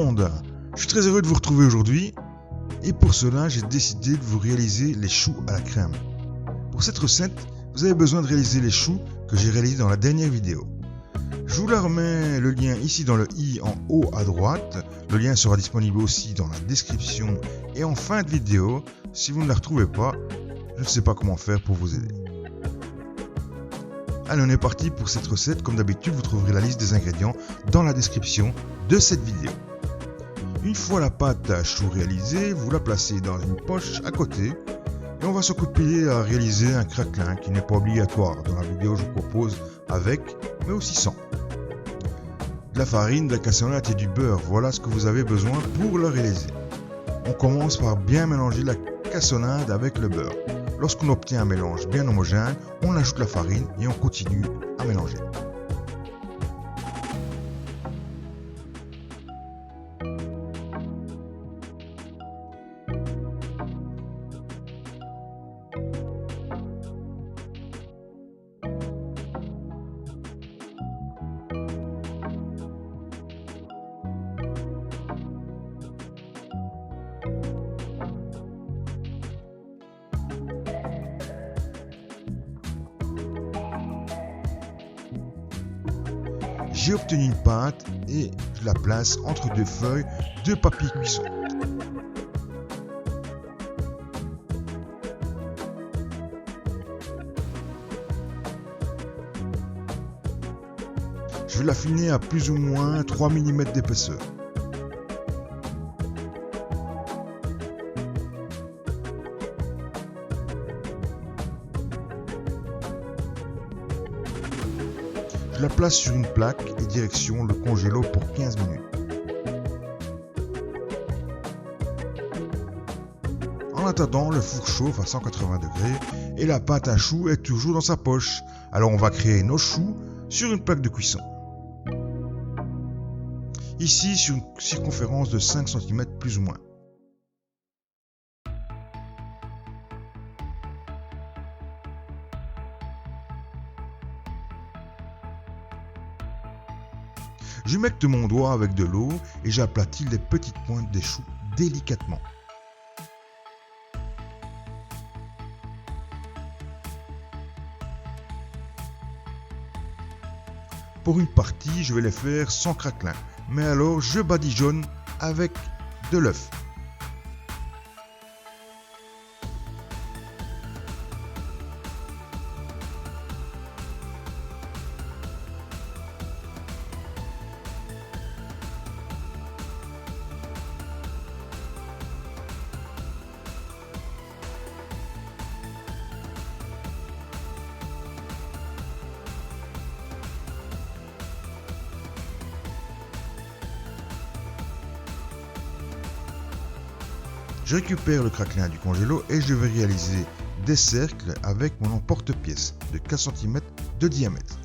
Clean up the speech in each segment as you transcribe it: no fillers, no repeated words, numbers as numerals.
monde, je suis très heureux de vous retrouver aujourd'hui et pour cela j'ai décidé de vous réaliser les choux à la crème. Pour cette recette, vous avez besoin de réaliser les choux que j'ai réalisés dans la dernière vidéo. Je vous la remets le lien ici dans le i en haut à droite, le lien sera disponible aussi dans la description et en fin de vidéo. Si vous ne la retrouvez pas, je ne sais pas comment faire pour vous aider. Allez, on est parti pour cette recette. Comme d'habitude, vous trouverez la liste des ingrédients dans la description de cette vidéo. Une fois la pâte à choux réalisée, vous la placez dans une poche à côté et on va s'occuper à réaliser un craquelin qui n'est pas obligatoire. Dans la vidéo, je vous propose avec, mais aussi sans. De la farine, de la cassonade et du beurre, voilà ce que vous avez besoin pour le réaliser. On commence par bien mélanger la cassonade avec le beurre. Lorsqu'on obtient un mélange bien homogène, on ajoute la farine et on continue à mélanger. J'ai obtenu une pâte et je la place entre deux feuilles de papier cuisson. Je vais l'affiner à plus ou moins 3 mm d'épaisseur. Je la place sur une plaque et direction le congélo pour 15 minutes. En attendant, le four chauffe à 180 degrés et la pâte à choux est toujours dans sa poche. Alors on va créer nos choux sur une plaque de cuisson. Ici sur une circonférence de 5 cm plus ou moins. Je humecte mon doigt avec de l'eau et j'aplatis les petites pointes des choux délicatement. Pour une partie, je vais les faire sans craquelin, mais alors je badigeonne avec de l'œuf. Je récupère le craquelin du congélo et je vais réaliser des cercles avec mon emporte-pièce de 4 cm de diamètre.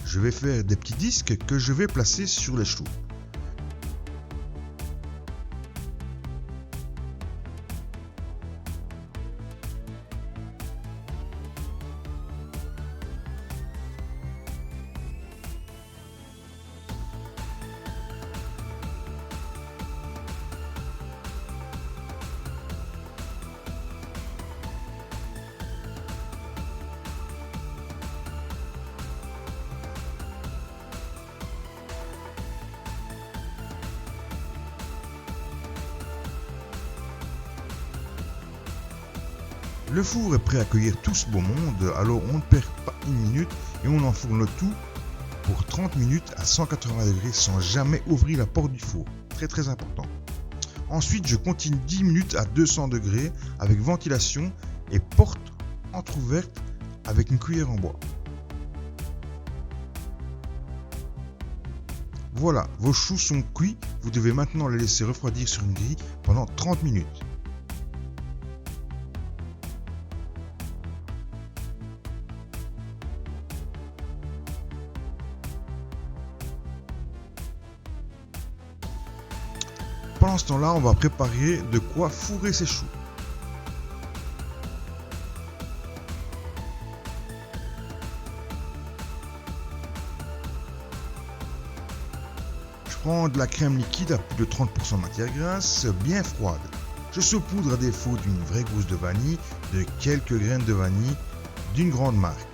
Je vais faire des petits disques que je vais placer sur les choux. Le four est prêt à accueillir tout ce beau monde, alors on ne perd pas une minute et on enfourne le tout pour 30 minutes à 180 degrés sans jamais ouvrir la porte du four. Très important. Ensuite, je continue 10 minutes à 200 degrés avec ventilation et porte entrouverte avec une cuillère en bois. Voilà, vos choux sont cuits, vous devez maintenant les laisser refroidir sur une grille pendant 30 minutes. Pendant ce temps-là, on va préparer de quoi fourrer ces choux. prends de la crème liquide à plus de 30% de matière grasse, bien froide. Je saupoudre à défaut d'une vraie gousse de vanille, de quelques graines de vanille d'une grande marque.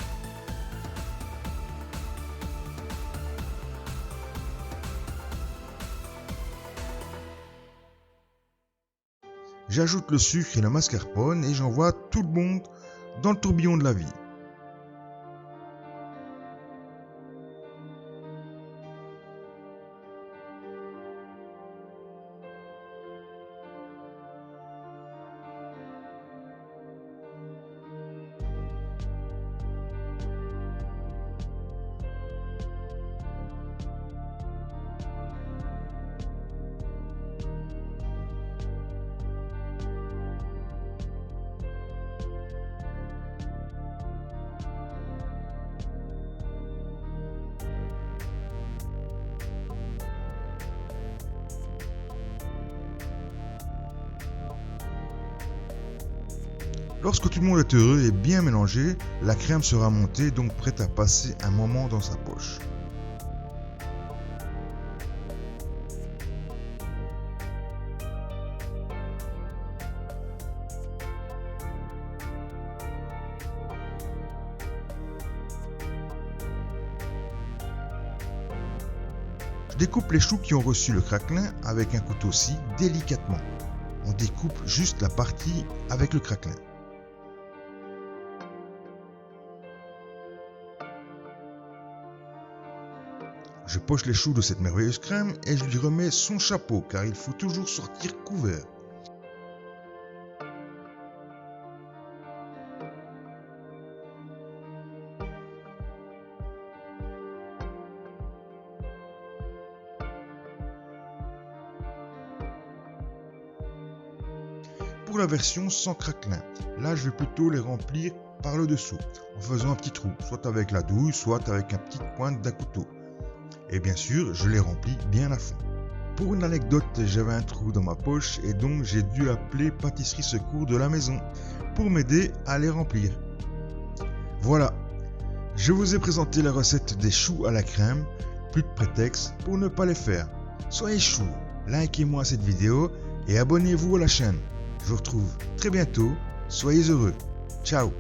J'ajoute le sucre et le mascarpone et j'envoie tout le monde dans le tourbillon de la vie. Lorsque tout le monde est heureux et bien mélangé, la crème sera montée, donc prête à passer un moment dans sa poche. Je découpe les choux qui ont reçu le craquelin avec un couteau-scie délicatement. On découpe juste la partie avec le craquelin. Je poche les choux de cette merveilleuse crème et je lui remets son chapeau car il faut toujours sortir couvert. Pour la version sans craquelin, là je vais plutôt les remplir par le dessous en faisant un petit trou, soit avec la douille, soit avec une petite pointe d'un couteau. Et bien sûr, je les remplis bien à fond. Pour une anecdote, j'avais un trou dans ma poche et donc j'ai dû appeler Pâtisserie Secours de la maison pour m'aider à les remplir. Voilà, je vous ai présenté la recette des choux à la crème, plus de prétexte pour ne pas les faire. Soyez choux, likez-moi cette vidéo et abonnez-vous à la chaîne. Je vous retrouve très bientôt, soyez heureux. Ciao.